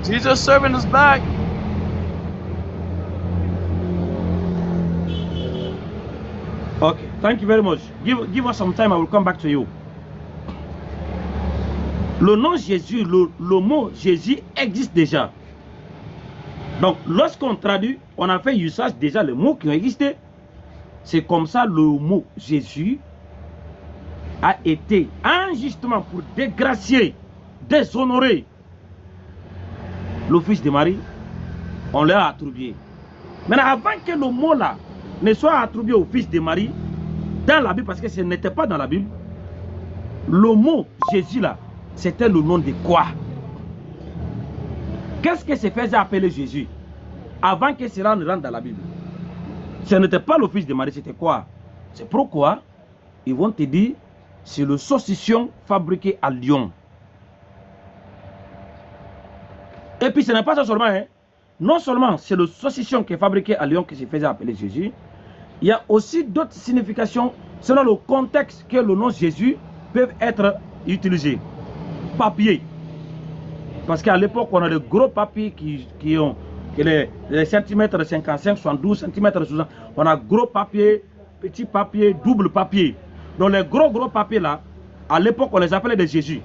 Jesus servant is back. Okay, thank you very much. Give us some time, I will come back to you. Le nom Jésus, le mot Jésus existe déjà. Donc, lorsqu'on traduit, on a fait usage déjà les mots qui ont existé. C'est comme ça le mot Jésus a été injustement pour dégracier, déshonorer le fils de Marie, on l'a attribué. Maintenant, avant que le mot là ne soit attribué au fils de Marie, dans la Bible, parce que ce n'était pas dans la Bible, le mot Jésus là, c'était le nom de quoi? Qu'est-ce que se faisait appeler Jésus avant que cela ne rentre dans la Bible? Ce n'était pas le fils de Marie, c'était quoi? C'est pourquoi ils vont te dire, c'est le saucisson fabriqué à Lyon. Et puis ce n'est pas ça seulement, hein. Non seulement c'est le saucisson qui est fabriqué à Lyon qui se faisait appeler Jésus, il y a aussi d'autres significations selon le contexte que le nom Jésus peut être utilisé. Papier. Parce qu'à l'époque, on a de gros papiers qui ont les centimètres 55, 72 centimètres 60. On a gros papier, petit papier, double papier. Donc les gros papiers là, à l'époque, on les appelait des Jésus.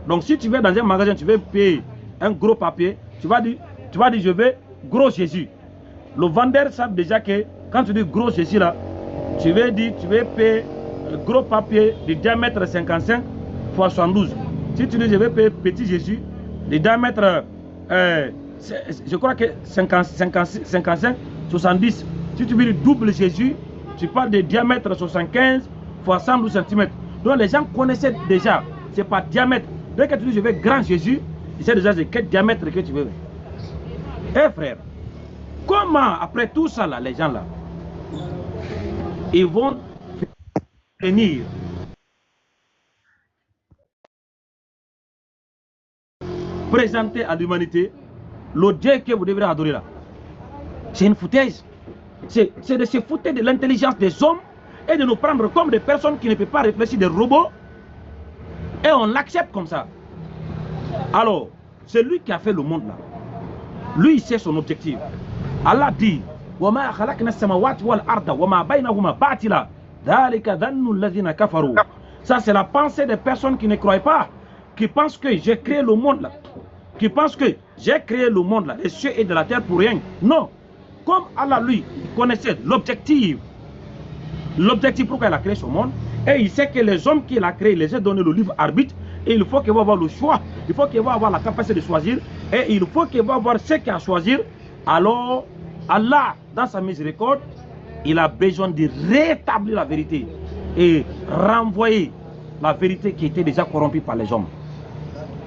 Donc si tu vas dans un magasin, tu veux payer un gros papier, tu vas dire je veux gros Jésus. Le vendeur sait déjà que quand tu dis gros Jésus là, tu veux payer gros papier de diamètre 55 x 72. Si tu dis je veux payer petit Jésus de diamètre je crois que 55 70. Si tu veux le double Jésus, tu parles de diamètre 75 x 112 cm. Donc les gens connaissaient déjà, c'est pas diamètre. Dès que tu dis je veux grand Jésus, tu sais déjà de quel diamètre que tu veux. Eh frère, comment après tout ça là, les gens là, ils vont venir présenter à l'humanité le Dieu que vous devrez adorer là? C'est une foutaise. C'est de se foutre de l'intelligence des hommes et de nous prendre comme des personnes qui ne peuvent pas réfléchir, des robots, et on l'accepte comme ça. Alors, c'est lui qui a fait le monde là. Lui, il sait son objectif. Allah dit, ça c'est la pensée des personnes qui ne croient pas, qui pensent que j'ai créé le monde là, qui pensent que j'ai créé le monde là, les cieux et de la terre pour rien. Non, comme Allah lui, il connaissait l'objectif pourquoi il a créé ce monde, et il sait que les hommes qu'il a créés, il les a donné le libre arbitre, et il faut qu'il va avoir le choix, il faut qu'il va avoir la capacité de choisir, et il faut qu'il va avoir ce qu'il a à choisir. Alors Allah, dans sa miséricorde, il a besoin de rétablir la vérité et renvoyer la vérité qui était déjà corrompue par les hommes.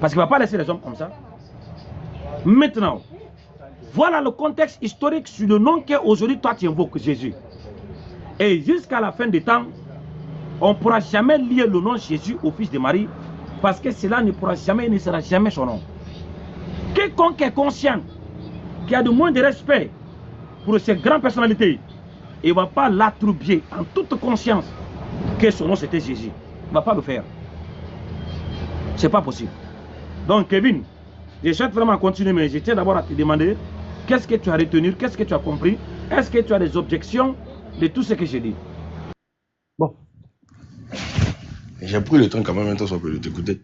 Parce qu'il ne va pas laisser les hommes comme ça. Maintenant, voilà le contexte historique sur le nom qu'aujourd'hui toi tu invoques, Jésus. Et jusqu'à la fin des temps, on ne pourra jamais lier le nom Jésus au fils de Marie, parce que cela ne pourra jamais et ne sera jamais son nom. Quiconque est conscient, qui a de moins de respect pour ces grandes personnalités, il ne va pas l'attribuer en toute conscience que son nom c'était Jésus. Il ne va pas le faire. Ce n'est pas possible. Donc Kevin, je souhaite vraiment continuer, mais je tiens d'abord à te demander, qu'est-ce que tu as retenu, qu'est-ce que tu as compris? Est-ce que tu as des objections de tout ce que j'ai dit? Bon. J'ai pris le temps quand même un temps soit peu de t'écouter.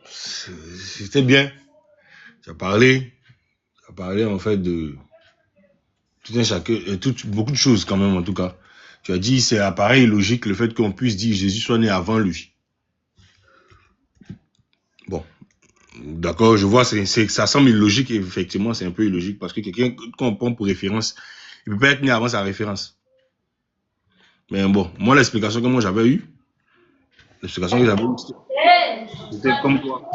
C'était bien. Tu as parlé en fait de tout un chacun, beaucoup de choses quand même en tout cas. Tu as dit c'est pareil logique le fait qu'on puisse dire Jésus soit né avant lui. Bon, d'accord, je vois, ça semble illogique et effectivement c'est un peu illogique parce que quelqu'un qu'on prend pour référence, il peut pas être né avant sa référence. Mais bon, moi l'explication que moi j'avais eue, c'était comme quoi.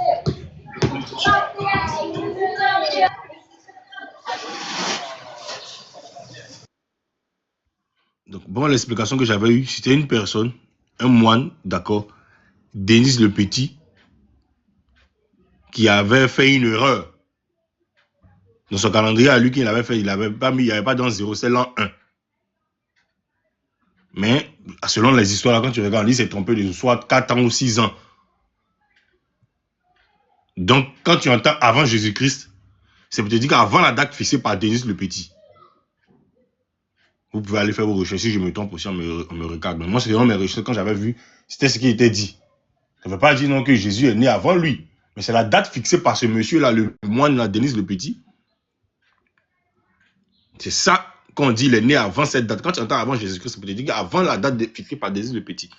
Donc, bon, l'explication que j'avais eue, c'était une personne, un moine, d'accord, Denis le Petit, qui avait fait une erreur. Dans son calendrier, à lui, qu'il avait fait, il n'avait pas mis, il n'y avait pas dans 0, c'est l'an 1. Mais, selon les histoires, quand tu regardes, il s'est trompé de soit 4 ans ou 6 ans. Donc, quand tu entends avant Jésus-Christ, c'est pour te dire qu'avant la date fixée par Denis le Petit. Vous pouvez aller faire vos recherches. Si je me trompe aussi, on me regarde. Mais moi, c'est vraiment mes recherches. Quand j'avais vu, c'était ce qui était dit. Ça ne veut pas dire non que Jésus est né avant lui. Mais c'est la date fixée par ce monsieur-là, le moine, là, Denis le Petit. C'est ça qu'on dit, il est né avant cette date. Quand tu entends avant Jésus-Christ, c'est pour te dire qu'avant la date fixée par Denis le Petit.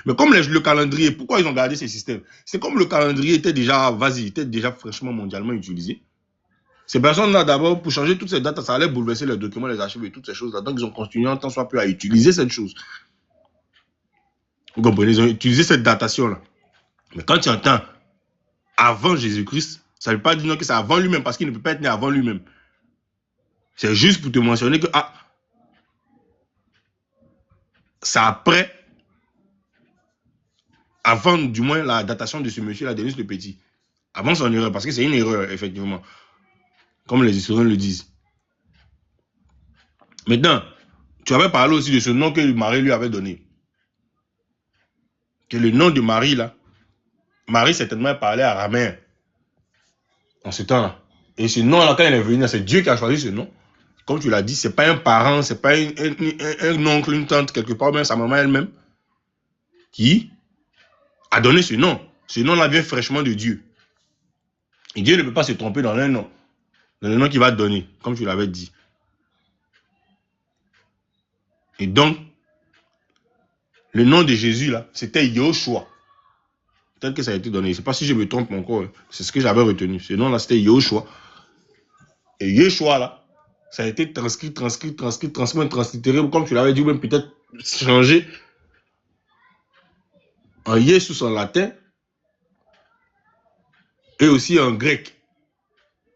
Mais comme le calendrier, pourquoi ils ont gardé ces systèmes? C'est comme le calendrier était déjà, était déjà fraîchement mondialement utilisé. Ces personnes-là, d'abord, pour changer toutes ces dates, ça allait bouleverser les documents, les archives et toutes ces choses-là. Donc, ils ont continué en tant soit peu à utiliser cette chose. Vous comprenez? Ils ont utilisé cette datation-là. Mais quand tu entends avant Jésus-Christ, ça ne veut pas dire non que c'est avant lui-même, parce qu'il ne peut pas être né avant lui-même. C'est juste pour te mentionner que, c'est après, avant du moins la datation de ce monsieur-là, Denis le Petit. Avant son erreur, parce que c'est une erreur, effectivement. Comme les historiens le disent. Maintenant, tu avais parlé aussi de ce nom que Marie lui avait donné. Que le nom de Marie, là, Marie certainement parlait araméen. En ce temps-là. Et ce nom-là, quand il est venu, c'est Dieu qui a choisi ce nom. Comme tu l'as dit, ce n'est pas un parent, ce n'est pas un oncle, une tante, quelque part, même sa maman elle-même, qui a donné ce nom. Ce nom-là vient fraîchement de Dieu. Et Dieu ne peut pas se tromper dans un nom. Dans le nom qu'il va te donner, comme tu l'avais dit. Et donc, le nom de Jésus, là, c'était Yahushua. Peut-être que ça a été donné. Je ne sais pas si je me trompe encore. C'est ce que j'avais retenu. Ce nom-là, c'était Yahushua. Et Yeshua, là, ça a été transcrit, translitéré, comme tu l'avais dit, ou même peut-être changé en Jesus en latin et aussi en grec.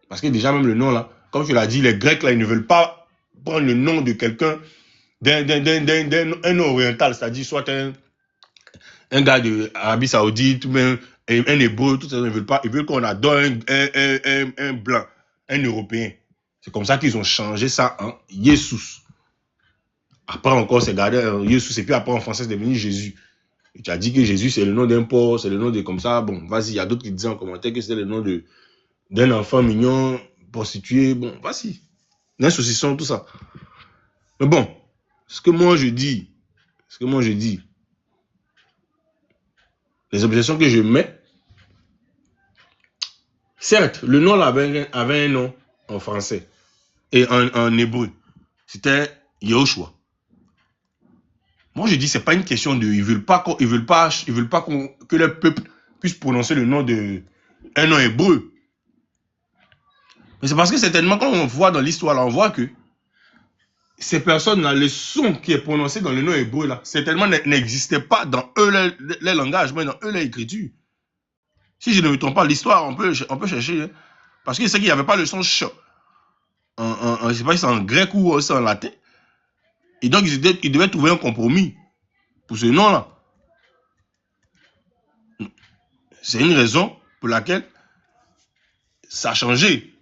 Parce que déjà, même le nom, là, comme tu l'as dit, les Grecs, là, ils ne veulent pas prendre le nom de quelqu'un, d'un oriental, c'est-à-dire soit un gars de l'Arabie Saoudite, ou même un hébreu, tout ça, ils ne veulent pas. Ils veulent qu'on adore un blanc, un européen. C'est comme ça qu'ils ont changé ça en Jesus. Après encore, c'est gardé en Jesus, et puis après en français, c'est devenu Jésus. Et tu as dit que Jésus, c'est le nom d'un porc, c'est le nom de comme ça. Bon, vas-y, il y a d'autres qui disaient en commentaire que c'est le nom d'un enfant mignon, prostitué. Bon, vas-y. D'un saucisson, tout ça. Mais bon, ce que moi je dis, les objections que je mets, certes, le nom là avait un nom en français et en hébreu. C'était Yahushua. Moi, je dis, c'est pas une question de... Ils veulent pas que le peuple puisse prononcer le nom un nom hébreu. Mais c'est parce que certainement, quand on voit dans l'histoire, là, on voit que ces personnes-là, le son qui est prononcé dans le nom hébreu, là, certainement n'existait pas dans eux, les langages, mais dans eux, les écritures. Si je ne me trompe pas, l'histoire, on peut chercher. Hein, parce que c'est qu'il n'y avait pas le son ch. Je ne sais pas si c'est en grec ou c'est en latin. Et donc, ils devaient trouver un compromis pour ce nom-là. C'est une raison pour laquelle ça a changé.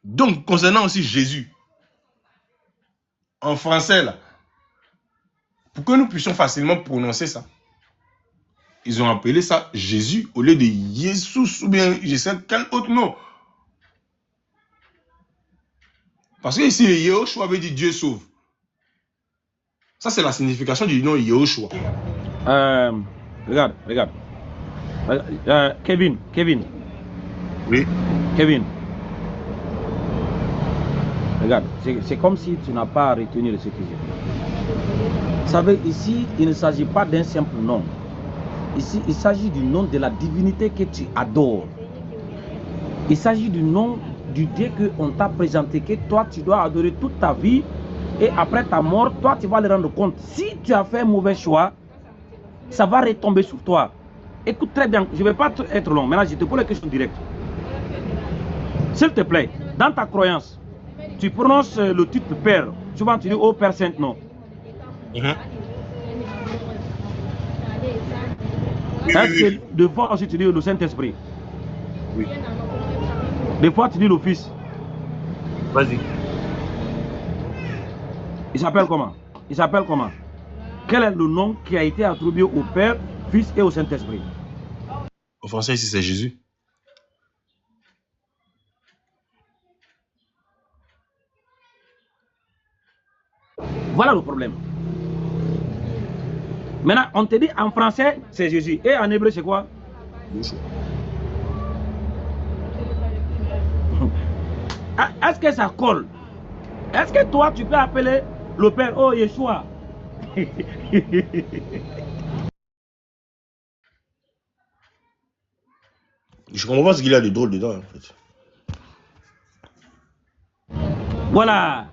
Donc, concernant aussi Jésus, en français, là, pour que nous puissions facilement prononcer ça, ils ont appelé ça Jésus au lieu de Jesus ou bien je sais quel autre nom. Parce que ici, Yahushua veut dire Dieu sauve. Ça, c'est la signification du nom Yahushua. Regarde. Kevin. Oui. Kevin. Regarde, c'est comme si tu n'as pas retenu ce que j'ai dit. Vous savez, ici, il ne s'agit pas d'un simple nom. Ici, il s'agit du nom de la divinité que tu adores. Il s'agit du nom du Dieu qu'on t'a présenté, que toi, tu dois adorer toute ta vie. Et après ta mort, toi, tu vas le rendre compte. Si tu as fait un mauvais choix, ça va retomber sur toi. Écoute très bien, je ne vais pas être long. Maintenant, je te pose la question directe. S'il te plaît, dans ta croyance, tu prononces le titre Père. Souvent, tu dis oh Père Saint, non. Oui. Des fois aussi tu dis le Saint-Esprit. Oui. Des fois tu dis le Fils. Vas-y. Il s'appelle comment? quel est le nom qui a été attribué au Père, Fils et au Saint-Esprit? Au français, ici, c'est Jésus. Voilà le problème. Maintenant, on te dit en français, c'est Jésus. Et en hébreu, c'est quoi? Yeshua. Est-ce que ça colle? Est-ce que toi, tu peux appeler le Père, oh Yeshua? Je comprends pas ce qu'il y a de drôle dedans, en fait. Voilà.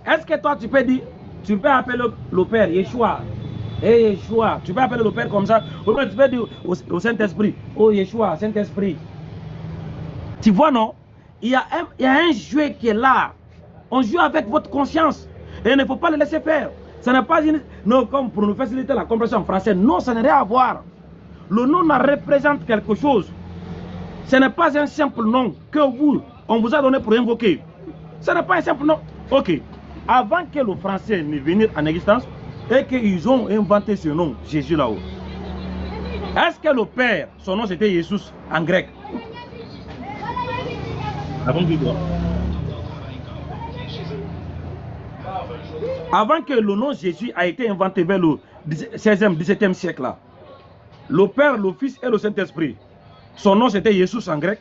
Est-ce que toi, tu peux dire, tu peux appeler le Père, Yeshua? Hey Yeshua, tu peux appeler le Père comme ça. Ou bien tu peux dire au Saint-Esprit, oh Yeshua, Saint-Esprit. Tu vois, non? Il y a un jeu qui est là. On joue avec votre conscience. Et il ne faut pas le laisser faire. Ça n'est pas une... Non, comme pour nous faciliter la compréhension en français. Non, ça n'a rien à voir. Le nom représente quelque chose. Ce n'est pas un simple nom que on vous a donné pour invoquer. Ce n'est pas un simple nom. Ok. Avant que le français ne vienne en existence et qu'ils ont inventé ce nom, Jésus là-haut. Est-ce que le Père, son nom c'était Jésus en grec? Avant que quoi? Avant que le nom Jésus a été inventé vers le 16e, 17e siècle là, le Père, le Fils et le Saint-Esprit, son nom c'était Jésus en grec.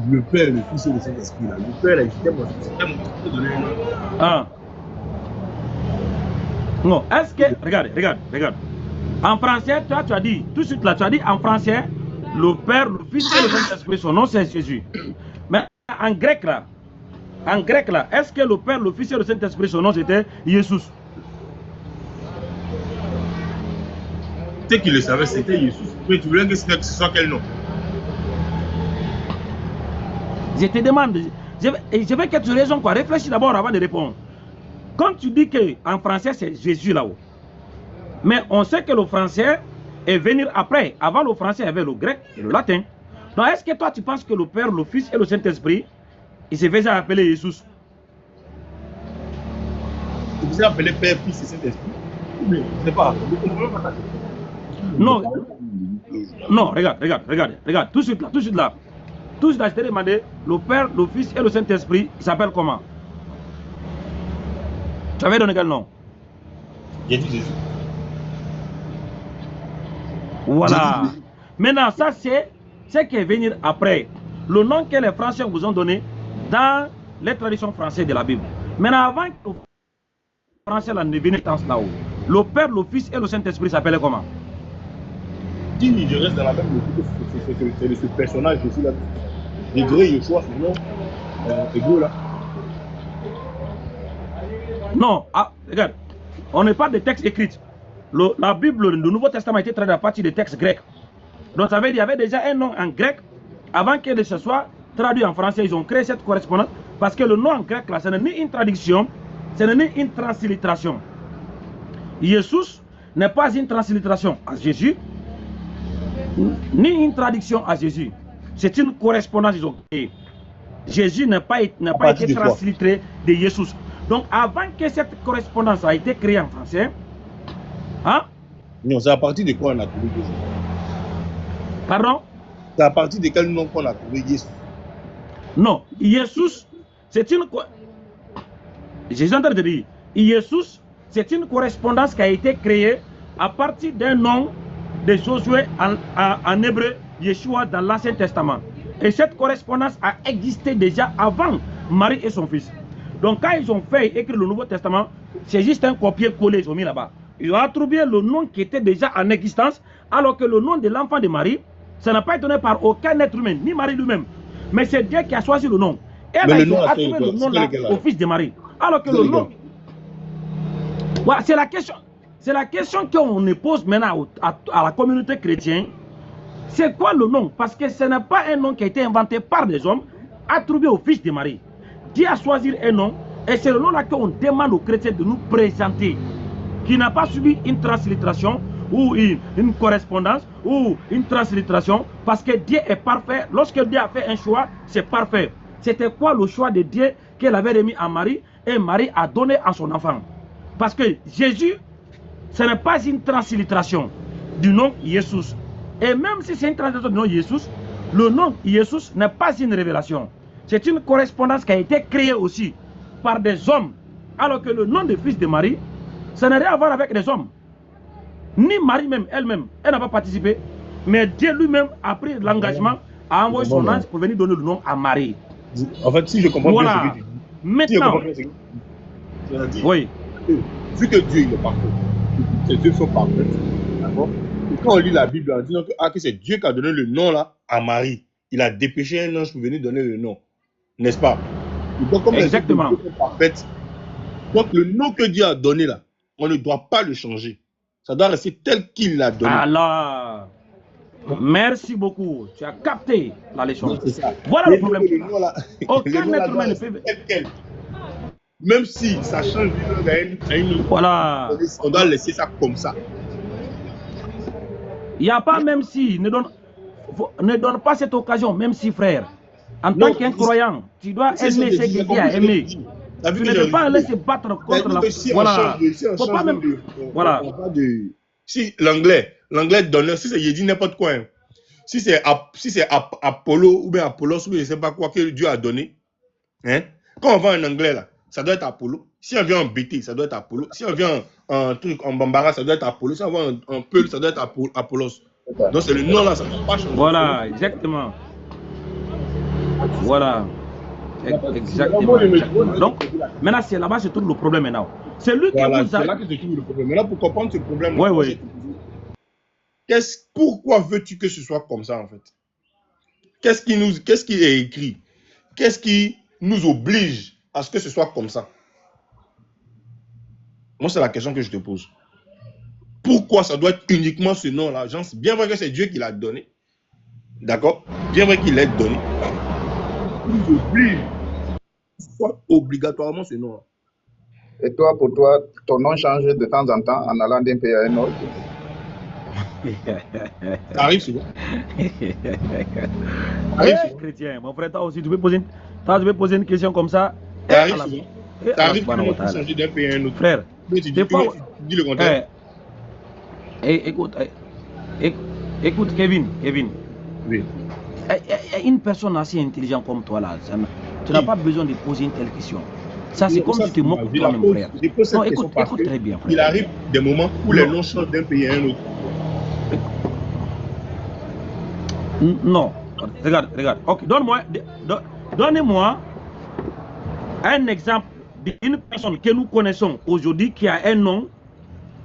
Le Père, le Fils et le Saint-Esprit là. Le Père, c'était mon donné un nom. Ah. Non, est-ce que... Regarde. En français, toi tu as dit, tout de suite là, tu as dit en français, le Père, le Fils et le Saint-Esprit, son nom c'est Jésus. Mais en grec là, est-ce que le Père, le Fils et le Saint-Esprit, son nom c'était Jésus? Tu sais qu'il le savait, c'était Jésus. Mais tu voulais que ce soit quel nom? Je te demande, je veux que tu raisonnes quoi. Réfléchis d'abord avant de répondre. Quand tu dis qu'en français c'est Jésus là-haut, mais on sait que le français est venu après. Avant le français, il y avait le grec et le latin. Donc est-ce que toi tu penses que le Père, le Fils et le Saint-Esprit, il se faisait appeler Jésus? Il faisait appeler Père, Fils et Saint-Esprit? Mais je ne sais pas. Non, non, regarde. Tout de suite là. Tout de suite là, je t'ai demandé, le Père, le Fils et le Saint-Esprit, il s'appelle comment? Tu avais donné quel nom? J'ai dit Jésus. Voilà. Maintenant, ça c'est ce qui est venu après. Le nom que les Français vous ont donné dans les traditions françaises de la Bible. Maintenant, avant que les Français ne viennent là-haut, le Père, le Fils et le Saint-Esprit s'appelaient comment? Si je reste dans la même logique, c'est de ce personnage Jésus là. Je dirais Yeshua, c'est le nom hébreu là. Non, regarde, on n'est pas de textes écrits. La Bible, le Nouveau Testament a été traduit à partir des textes grecs. Donc ça veut dire qu'il y avait déjà un nom en grec. Avant que ce soit traduit en français, ils ont créé cette correspondance. Parce que le nom en grec là, ce n'est ni une traduction, ce n'est ni une translittération. Jésus n'est pas une translittération à Jésus, ni une traduction à Jésus. C'est une correspondance, ils ont créé. Jésus n'a pas été translitéré de Jésus. Donc avant que cette correspondance a été créée en français, hein? Non, c'est à partir de quoi on a trouvé Jésus? Pardon? C'est à partir de quel nom qu'on a trouvé Jésus? Non, Jésus, c'est une... Jésus en train de dire, Jésus, c'est une correspondance qui a été créée à partir d'un nom de Josué en hébreu, Yeshua dans l'Ancien Testament. Et cette correspondance a existé déjà avant Marie et son fils. Donc quand ils ont fait écrire le Nouveau Testament, c'est juste un copier-coller, ils ont mis là-bas. Ils ont attribué le nom qui était déjà en existence, alors que le nom de l'enfant de Marie, ça n'a pas été donné par aucun être humain, ni Marie lui-même. Mais c'est Dieu qui a choisi le nom. Et là, ils ont attribué le nom là au fils de Marie. Alors que le nom... Ouais, c'est la question. C'est la question qu'on pose maintenant à la communauté chrétienne. C'est quoi le nom? Parce que ce n'est pas un nom qui a été inventé par des hommes, attribué au fils de Marie. Dieu a choisi un nom, et c'est le nom là qu'on demande aux chrétiens de nous présenter, qui n'a pas subi une translittération, ou une correspondance, ou une translittération, parce que Dieu est parfait. Lorsque Dieu a fait un choix, c'est parfait. C'était quoi le choix de Dieu qu'elle avait remis à Marie? et Marie a donné à son enfant. Parce que Jésus, ce n'est pas une translittération du nom Jésus. Et même si c'est une translittération du nom Jésus, le nom Jésus n'est pas une révélation. C'est une correspondance qui a été créée aussi par des hommes. Alors que le nom de fils de Marie, ça n'a rien à voir avec les hommes. Ni Marie même, elle-même, elle n'a pas participé. Mais Dieu lui-même a pris l'engagement à envoyer son ange pour venir donner le nom à Marie. En fait, si je comprends bien ce que tu dis. Maintenant, oui. Vu que Dieu il est parfait, ses dieux sont parfaits, d'accord? Et quand on lit la Bible en disant que c'est Dieu qui a donné le nom là à Marie, il a dépêché un ange pour venir donner le nom, n'est-ce pas? Donc, comme exactement. les dieux sont parfaites, donc le nom que Dieu a donné là, on ne doit pas le changer. Ça doit rester tel qu'il l'a donné. Alors, merci beaucoup. Tu as capté la leçon. Ça. Voilà le problème. Aucun être humain ne peut. Même si ça change d'une langue, voilà. On doit laisser ça comme ça. Il n'y a pas même si, ne donne pas cette occasion, même si frère, en tant qu'un croyant, tu dois aimer ce que Dieu a aimé. Tu ne peux pas laisser battre contre la... Voilà. Faut pas même... Voilà. Si l'anglais donne, si c'est Yedi n'importe quoi, hein. Si c'est Apollo ou bien Apollos ou bien je ne sais pas quoi que Dieu a donné, hein? Quand on va en anglais là, ça doit être Apollo. Si on vient en BT, ça doit être Apollo. Si on vient en truc en Bambara, ça doit être Apollo. Si on va en Peul, ça doit être Apollos. Donc c'est le nom là, ça ne doit pas changer. Voilà, exactement. Voilà. Exactement. Donc, maintenant, c'est là-bas se trouve le problème maintenant. C'est lui qui vous a... C'est là que se trouve le problème. Maintenant, pour comprendre ce problème, oui. Pourquoi veux-tu que ce soit comme ça, en fait? Qu'est-ce qui est écrit? Qu'est-ce qui nous oblige à ce que ce soit comme ça? Moi, c'est la question que je te pose. Pourquoi ça doit être uniquement ce nom-là? Bien vrai que c'est Dieu qui l'a donné. D'accord? Bien vrai qu'il l'a donné. Il nous oblige soit obligatoirement ce nom-là. Et toi, pour toi, ton nom change de temps en temps en allant d'un pays à un autre? Ça arrive souvent. Chrétien, mon frère, toi aussi, tu peux poser une question comme ça. Ça arrive souvent. Ça arrive de changer d'un pays à un autre. Frère, tu dis le contraire. Écoute, Kevin. Oui. Une personne assez intelligente comme toi, là, tu n'as pas besoin de poser une telle question. Ça, c'est comme si tu te moques de toi-même, frère. Non, écoute très bien, frère. Il arrive des moments où les noms changent d'un pays à un autre. Non. Regarde. Ok, donnez-moi un exemple d'une personne que nous connaissons aujourd'hui qui a un nom.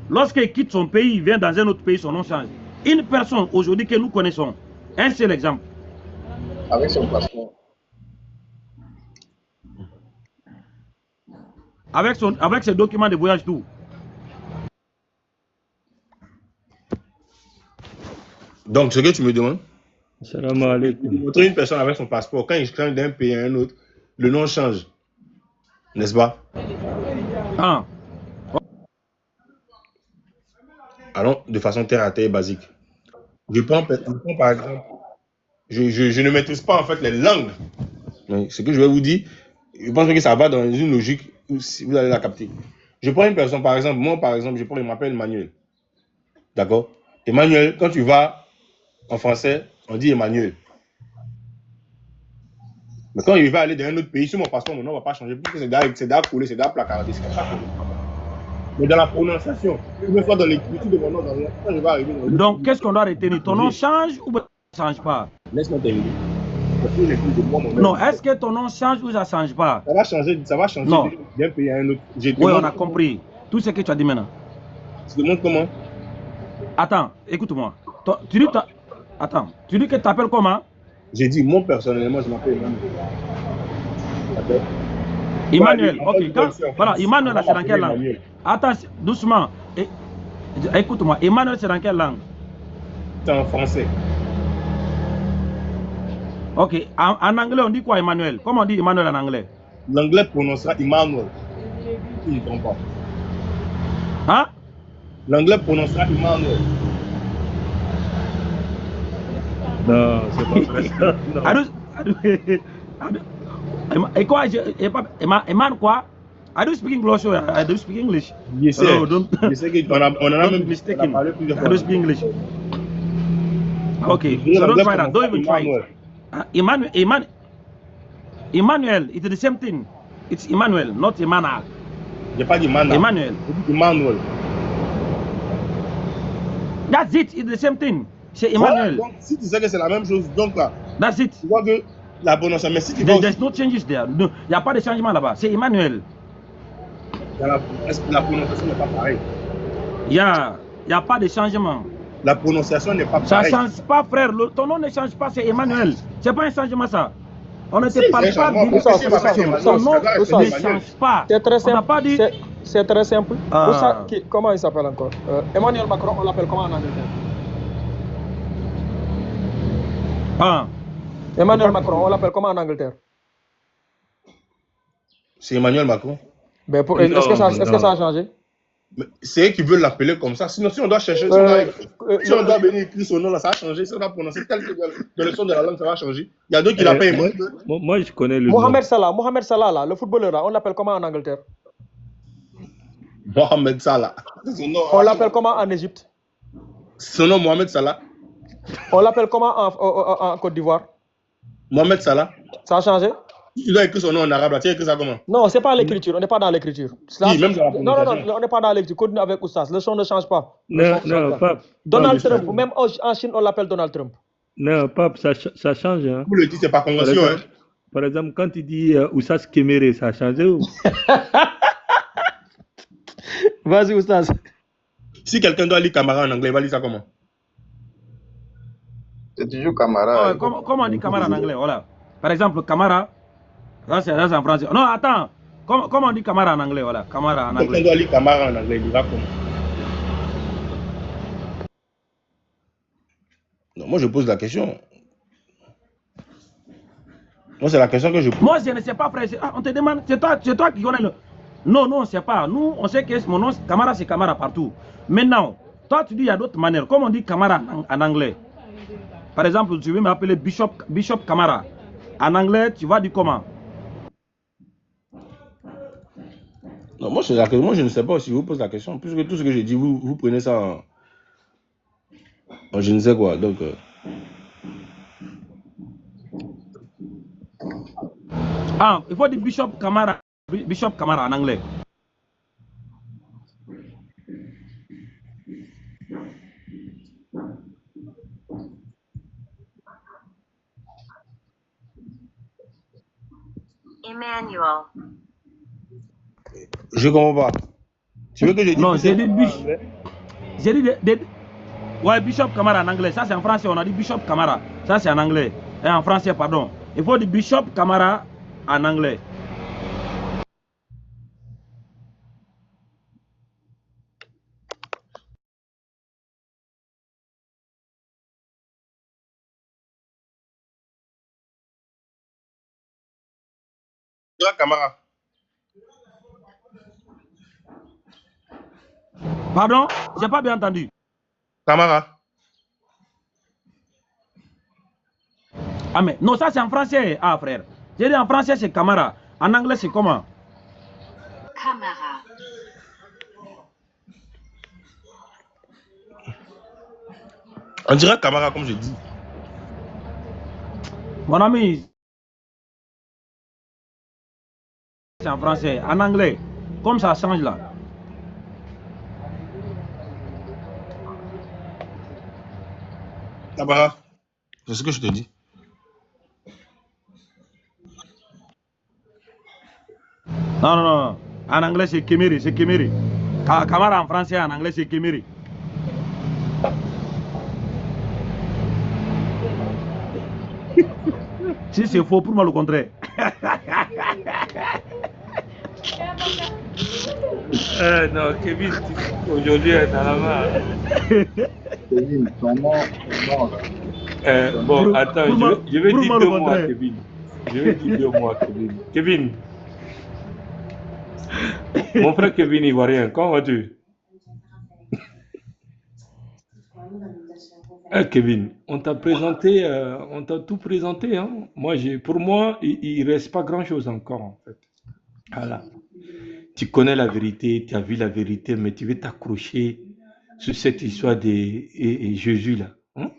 Lorsqu'il quitte son pays, il vient dans un autre pays, son nom change. Une personne aujourd'hui que nous connaissons. Un seul exemple. Avec son passeport. Avec ses documents de voyage, tout. Donc, ce que tu me demandes, Salam alaikum. montrer une personne avec son passeport, quand il change d'un pays à un autre, le nom change. N'est-ce pas? Ah. Allons de façon terre à terre basique. Je prends par exemple, je ne maîtrise pas en fait les langues. Mais ce que je vais vous dire, je pense que ça va dans une logique où vous allez la capter. Je prends une personne, par exemple, moi par exemple, je m'appelle Emmanuel. D'accord? Emmanuel, quand tu vas en français, on dit Emmanuel. Mais quand il va aller dans un autre pays, sur mon passeport, mon nom ne va pas changer. Parce que c'est déjà collé, c'est déjà placardé. Mais dans la prononciation, une fois dans l'écriture de mon nom, quand je vais arriver dans donc, qu'est-ce qu'on doit retenir? Ton nom change ou ne change pas? Laisse-moi terminer. Non, est-ce que ton nom change ou ça ne change pas? Ça va changer d'un pays à un autre. Oui, on a compris. Tout ce que tu as dit maintenant. Tu te demandes comment? Attends, écoute-moi. Tu dis que tu t'appelles comment? J'ai dit, moi personnellement, je m'appelle Emmanuel. D'accord? Emmanuel, ok. Voilà, Emmanuel, c'est dans quelle langue? Attends, doucement. Écoute-moi, Emmanuel, c'est dans quelle langue? C'est en français. Ok, en anglais, on dit quoi, Emmanuel? Comment on dit Emmanuel en anglais? L'anglais prononcera Emmanuel. Il ne comprend pas. Hein? L'anglais prononcera Emmanuel. Non, c'est pas vrai. Et quoi? Emmanuel quoi? I do speak English. I do speak English. Je sais. Hello, don't, Je sais qu'on a, on en a don't be même on a mistaken. parlé plusieurs I fois. do speak English. Okay, Je so don't l'anglais try that. comme Don't ça, even try it. Emmanuel. Emmanuel, it's the same thing. It's Emmanuel, not Emmanuel. J'ai pas dit Mana. Emmanuel. J'ai dit Emmanuel. That's it. It's the same thing. C'est Voilà, Emmanuel. donc, si tu sais que c'est la même chose, donc là, That's it. tu vois que la prononciation, mais si tu vas There's no changes there. Il n'y a pas de changement là-bas. C'est Emmanuel. est-ce que la prononciation n'est pas pareille? Il n'y a pas de changement. La prononciation n'est pas Ça ne pareille. change pas, frère. Ton nom ne change pas, c'est Emmanuel. Ce n'est pas un changement, ça. On ne te Si, parle c'est un pas changement. d'une Pourquoi expression. c'est pas Emmanuel? Ton nom C'est ne Emmanuel. change pas. C'est très On simple. n'a pas dit... C'est très simple. Ah. Comment il s'appelle encore? Emmanuel Macron, on l'appelle comment en Angleterre? Ah. Emmanuel Macron, on l'appelle comment en Angleterre? C'est Emmanuel Macron. Ben, Non, est-ce que ça a non. changé? Mais c'est eux qui veulent l'appeler comme ça. Sinon, si on doit chercher, si on doit venir écrire son nom, là, ça va changer. Si on doit prononcer tel que dans le son de la langue, ça va changer. Il y a d'autres qui l'appellent Emmanuel. Moi, je connais le Mohamed Salah, là, le footballeur, là, on l'appelle comment en Angleterre? Mohamed Salah. Son nom, On l'appelle comment en Égypte? son nom, Mohamed Salah. On l'appelle comment en Côte d'Ivoire? Mohamed Salah. Ça a changé? Il doit écrire son nom en arabe. Là. Tu as écrit ça comment? Non, c'est pas l'écriture, on n'est pas dans l'écriture. Si, même dans la Non, prononciation. on n'est pas dans l'écriture. Continue avec Oustaz, le son ne change pas. Non, non, Pape. Donald Non, mais Trump, même en Chine, on l'appelle Donald Trump. Non, Pape, ça change. Hein. Vous le dites, c'est par Par convention. Hein. exemple, par exemple, quand tu dis Oussas Kéméré, ça a changé ou? Vas-y, Oustaz. Si quelqu'un doit lire Camara en anglais, il va lire ça comment? C'est toujours Camara. Comment on dit Camara en anglais? Voilà. Par exemple, Camara, ça c'est en français. Non, attends. Comment on dit Camara en anglais? Voilà. Camara en Quelqu'un anglais. doit lire Camara en anglais, il dira comment? Non, moi je pose la question. Moi c'est la question que je pose. Moi, je ne sais pas, frère. On te demande, c'est toi qui connais le. Non, on ne sait pas. Nous, on sait que mon nom, Camara, c'est Camara partout. Maintenant, toi, tu dis il y a d'autres manières. Comme on dit Camara en anglais. Par exemple, tu veux m'appeler Bishop Camara. En anglais, tu vas dire comment? Non, moi, moi je ne sais pas si je vous pose la question. Puisque tout ce que j'ai dit, vous prenez ça en je ne sais quoi. Donc, Ah, il faut dire Bishop Camara. Bishop Camara en anglais. Emmanuel. je comprends pas. Tu veux que je dise Non, que j'ai c'est- dit Bishop. J'ai dit ouais, Bishop Camara en anglais. Ça, c'est en français. On a dit Bishop Camara. Ça, c'est en anglais. Et en français, pardon. Il faut dire Bishop Camara en anglais. Camara. Pardon? J'ai pas bien entendu. Camara. Ah, mais non, ça, c'est en français. Ah, frère. J'ai dit en français, c'est Camara. En anglais, c'est comment? Camera. On dirait Camara comme je dis. Mon ami, c'est en français. En anglais, comme ça change là. Camara. C'est ce que je te dis. Non, non, non. En anglais, c'est Kemiri. C'est Kemiri. Camara en français, en anglais, c'est Kemiri. Si c'est faux, pour moi, le contraire. Non, Kevin, aujourd'hui, est dans la main. Kevin, ton nom, là. Bon, attends, je vais dire Pour moi, 2 le mots à contraire. Kevin. Je vais dire 2 mots à Kevin. Kevin. Mon frère Kevin Ivoirien, comment vas-tu? Kevin, on t'a présenté, on t'a tout présenté. Hein? Pour moi, il reste pas grand-chose encore, en fait. Voilà. tu connais la vérité, tu as vu la vérité, mais tu veux t'accrocher sur cette histoire de Jésus là. Hein?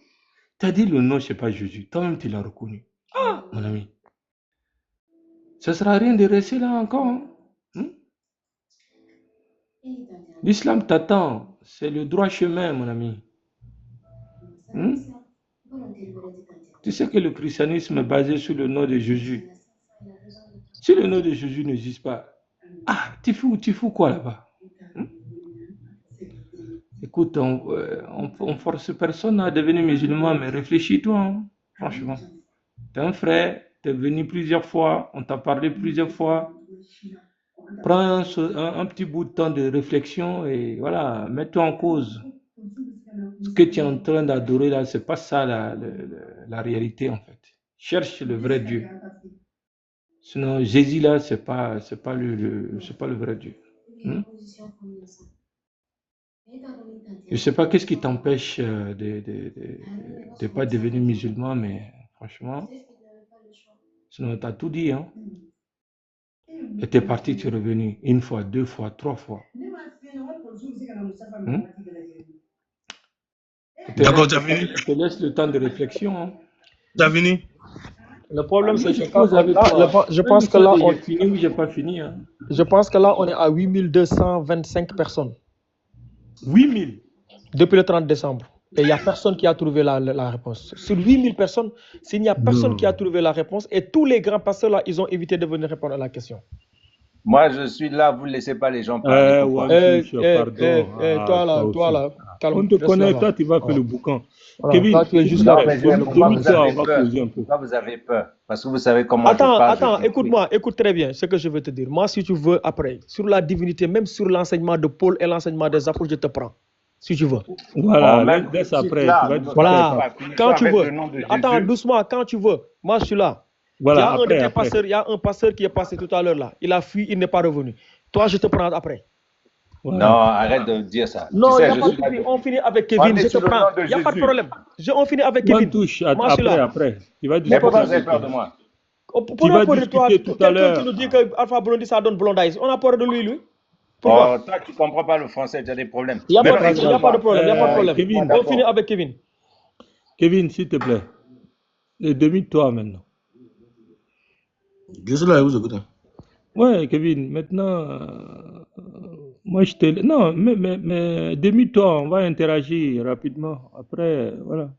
Tu as dit le nom, c'est pas Jésus. Toi-même, tu l'as reconnu. Ah, mon ami. Ça ne sert à rien de rester là encore. Hein? Hein? L'islam t'attend. C'est le droit chemin, mon ami. Hein? Tu sais que le christianisme est basé sur le nom de Jésus. Si le nom de Jésus n'existe pas, tu fous quoi là-bas? Hein? Écoute, on force personne à devenir musulman, mais réfléchis-toi, hein, franchement. Tu es un frère, tu es venu plusieurs fois, on t'a parlé plusieurs fois. Prends un petit bout de temps de réflexion et voilà, mets-toi en cause. Ce que tu es en train d'adorer là, c'est pas ça la réalité en fait. Cherche le vrai Dieu. Sinon, Jésus là, c'est pas le vrai Dieu. Hmm? Je sais pas qu'est-ce qui t'empêche de pas devenir musulman, mais franchement, sinon tu as tout dit, hein. Et t'es parti, tu es revenu une fois, deux fois, trois fois. Hmm? D'accord, tu as fini? Je te laisse le temps de réflexion. Hein. Tu as fini? Le problème, c'est que Vous avez je pense que là, j'ai fini ou j'ai pas fini. Hein. je pense que là, on est à 8225 personnes 8000. depuis le 30 décembre. Et il n'y a personne qui a trouvé la réponse. Sur 8000 personnes, s'il n'y a personne qui a trouvé la réponse, et tous les grands pasteurs là, ils ont évité de venir répondre à la question. Moi, je suis là, vous ne laissez pas les gens parler. Toi là, calme. On te connaît, toi, tu vas faire le boucan. Voilà, Kevin, toi, tu es juste là. Pourquoi vous avez peur? Parce que vous savez comment je parle. Attends, écoute très bien ce que je veux te dire. Moi, si tu veux, après, sur la divinité, même sur l'enseignement de Paul et l'enseignement des apôtres, je te prends. Si tu veux. Voilà, laisse après. Voilà, quand tu veux. Attends, doucement, quand tu veux. Moi, je suis là. Voilà, il y a un pasteur qui est passé tout à l'heure là. Il a fui, il n'est pas revenu. Toi, je te prends après. Voilà. Non, arrête de dire ça. Non, tu sais, on finit avec Kevin, je te prends. Il n'y a pas de problème. On finit avec Kevin. Touche après. Tu vas mais pourquoi vous avez peur de moi? Tu vas discuter tout à l'heure. Quelqu'un qui nous dit que Alpha Blondy, ça donne Blondize. On a peur de lui. Pourquoi? Toi, tu ne comprends pas le français, tu as des problèmes. Il n'y a pas de problème. Kevin, on finit avec Kevin. Kevin, s'il te plaît. Demi-toi maintenant. Je suis là, vous écoutez. Ouais, Kevin, maintenant, moi je te... Non, mais demi-toi, on va interagir rapidement. Après, voilà.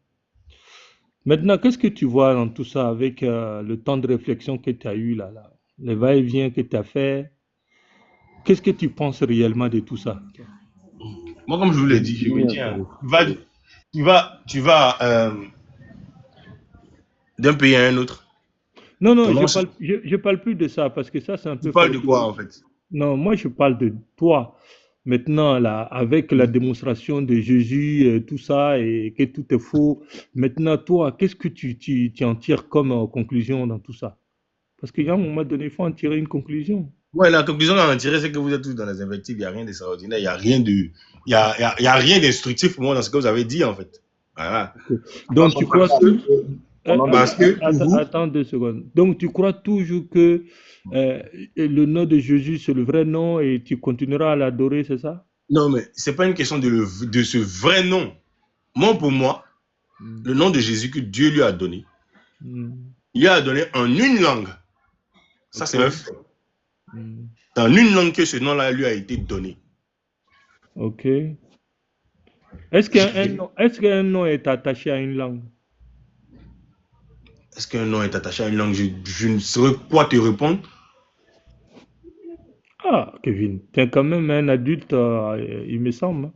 Maintenant, qu'est-ce que tu vois dans tout ça avec le temps de réflexion que tu as eu là, le va-et-vient que tu as fait? Qu'est-ce que tu penses réellement de tout ça? Moi, comme je vous l'ai dit, je me tiens. Tu vas d'un pays à un autre. Non, je parle plus de ça parce que ça, c'est un peu... Tu parles de quoi, en fait? Non, moi, je parle de toi. Maintenant, là, avec la démonstration de Jésus, tout ça, et que tout est faux. Maintenant, toi, qu'est-ce que tu en tires comme conclusion dans tout ça? Parce qu'il y a un moment donné, il faut en tirer une conclusion. Ouais, la conclusion à en tirer, c'est que vous êtes tous dans les invectives. Il n'y a rien d'extraordinaire. Il n'y a rien y a rien d'instructif pour moi dans ce que vous avez dit, en fait. Voilà. Okay. Donc, tu crois que... Attends 2 secondes. Donc, tu crois toujours que le nom de Jésus, c'est le vrai nom et tu continueras à l'adorer, c'est ça? Non, mais ce n'est pas une question de ce vrai nom. Moi, pour moi, le nom de Jésus que Dieu lui a donné, il lui a donné en une langue. Ça, c'est un fait. Dans une langue que ce nom-là lui a été donné. Ok. Est-ce qu'un nom est attaché à une langue? Est-ce qu'un nom est attaché à une langue? Je ne saurais quoi te répondre. Ah, Kevin, tu es quand même un adulte, il me semble.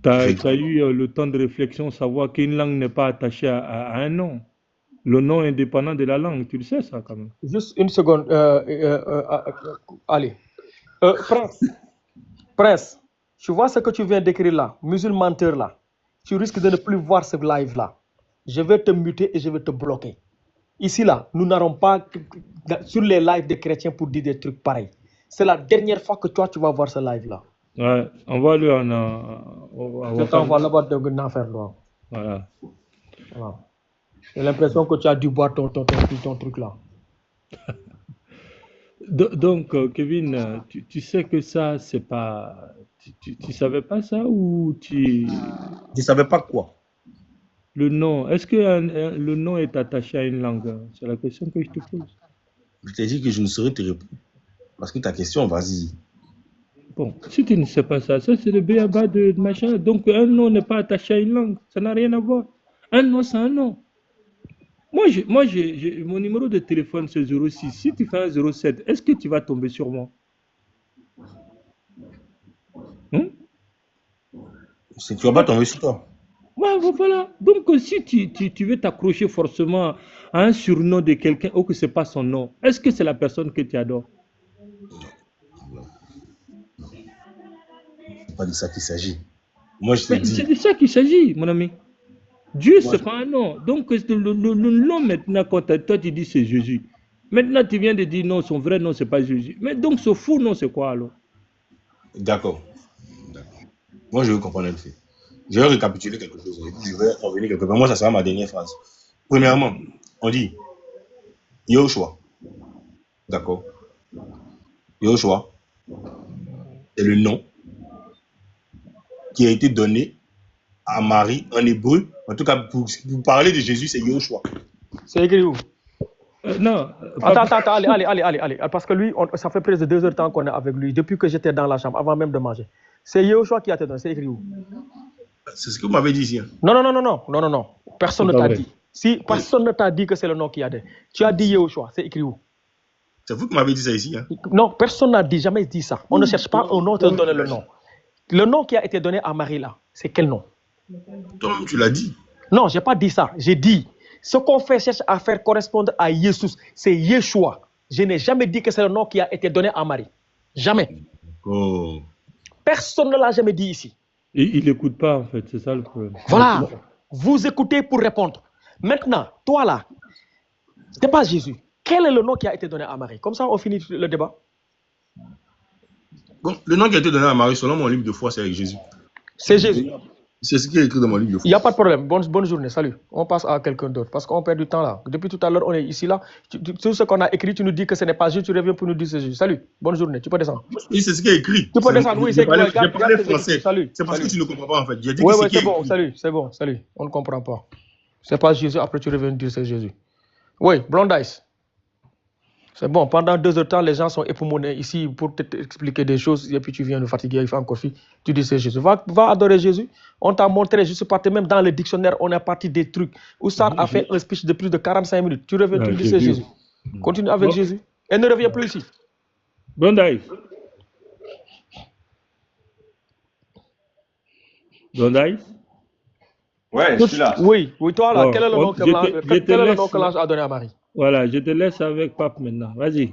Tu as eu le temps de réflexion, savoir qu'une langue n'est pas attachée à un nom. Le nom est indépendant de la langue, tu le sais ça quand même. Juste une seconde. Allez. Prince, tu vois ce que tu viens d'écrire là, musulmanteur là. Tu risques de ne plus voir ce live là. Je vais te muter et je vais te bloquer. Ici là, nous n'aurons pas sur les lives des chrétiens pour dire des trucs pareils. C'est la dernière fois que toi tu vas voir ce live là. Ouais, on va lui en... Je t'envoie là-bas de n'en là. Voilà. J'ai l'impression que tu as dû boire ton truc là. Donc, Kevin, tu sais que ça, c'est pas... Tu savais pas ça ou tu... Je ne savais pas quoi. Le nom, est-ce que le nom est attaché à une langue? C'est la question que je te pose. Je t'ai dit que je ne saurais te répondre. Parce que ta question, vas-y. Bon, si tu ne sais pas ça, ça c'est le béaba de machin. Donc, un nom n'est pas attaché à une langue. Ça n'a rien à voir. Un nom, c'est un nom. Moi, mon numéro de téléphone, c'est 06. Si tu fais un 07, est-ce que tu vas tomber sur moi? Hein? Tu vas pas tomber sur toi. Ouais, voilà. Donc, si tu veux t'accrocher forcément à un surnom de quelqu'un ou que ce n'est pas son nom, est-ce que c'est la personne que tu adores? C'est pas de ça qu'il s'agit. Moi, je te dis. C'est de ça qu'il s'agit, mon ami. Dieu, c'est pas un nom. Donc, le nom maintenant, quand toi tu dis c'est Jésus. Maintenant, tu viens de dire non, son vrai nom, c'est pas Jésus. Mais donc, ce faux nom, c'est quoi alors? D'accord. Moi, je veux comprendre un fait. Je vais récapituler quelque chose. Je vais revenir quelque part. Moi, ça sera ma dernière phrase. Premièrement, on dit Yahushua. D'accord. Yahushua, c'est le nom qui a été donné à Marie en hébreu. En tout cas, pour parler de Jésus, c'est Yahushua. C'est écrit où? Non. Attends, allez. Parce que lui, ça fait presque 2 heures de temps qu'on est avec lui, depuis que j'étais dans la chambre, avant même de manger. C'est Yahushua qui a été donné, c'est écrit où? C'est ce que vous m'avez dit ici. Hein. Non. Personne ne t'a dit. Si personne ne t'a dit que c'est le nom qui a été. Tu as dit Yahushua, c'est écrit où? C'est vous qui m'avez dit ça ici. Hein. Non, personne n'a jamais dit ça. On ne cherche pas un nom, te donner le nom. Le nom qui a été donné à Marie là, c'est quel nom? Toi-même, tu l'as dit. Non, je n'ai pas dit ça. J'ai dit, ce qu'on cherche à faire correspondre à Jésus, c'est Yeshua. Je n'ai jamais dit que c'est le nom qui a été donné à Marie. Jamais. Oh. Personne ne l'a jamais dit ici. Il n'écoute pas, en fait, c'est ça le problème. Voilà. Vous écoutez pour répondre. Maintenant, toi là, c'est pas Jésus. Quel est le nom qui a été donné à Marie? Comme ça, on finit le débat. Bon, le nom qui a été donné à Marie, selon mon livre de foi, c'est avec Jésus. C'est Jésus. C'est ce qui est écrit dans mon livre de foi. Il n'y a pas de problème. Bonne journée. Salut. On passe à quelqu'un d'autre. Parce qu'on perd du temps là. Depuis tout à l'heure, on est ici là. Tout ce qu'on a écrit, tu nous dis que ce n'est pas Jésus. Tu reviens pour nous dire que c'est Jésus. Salut. Bonne journée. Tu peux descendre. Oui, c'est ce qui est écrit. Tu peux descendre. Oui, c'est écrit. J'ai parlé français. Salut. C'est parce que tu ne comprends pas en fait. J'ai dit oui, que c'est bon. Salut. On ne comprend pas. C'est pas Jésus. Après, tu reviens dire que c'est Jésus. Oui, Blondice. C'est bon, pendant 2 heures de temps, les gens sont époumonés ici pour t'expliquer des choses, et puis tu viens nous fatiguer, il fait encore fi. Tu dis c'est Jésus. Va adorer Jésus. On t'a montré, je suis parti même dans le dictionnaire, on est parti des trucs. Oussard a fait un speech de plus de 45 minutes. Tu reviens, tu dis c'est Jésus. Continue avec Jésus. Et ne reviens plus ici. Blondice. Ouais, je suis là. Oui, toi là, quel est le nom que l'ange a donné à Marie? Voilà, je te laisse avec Pape maintenant. Vas-y.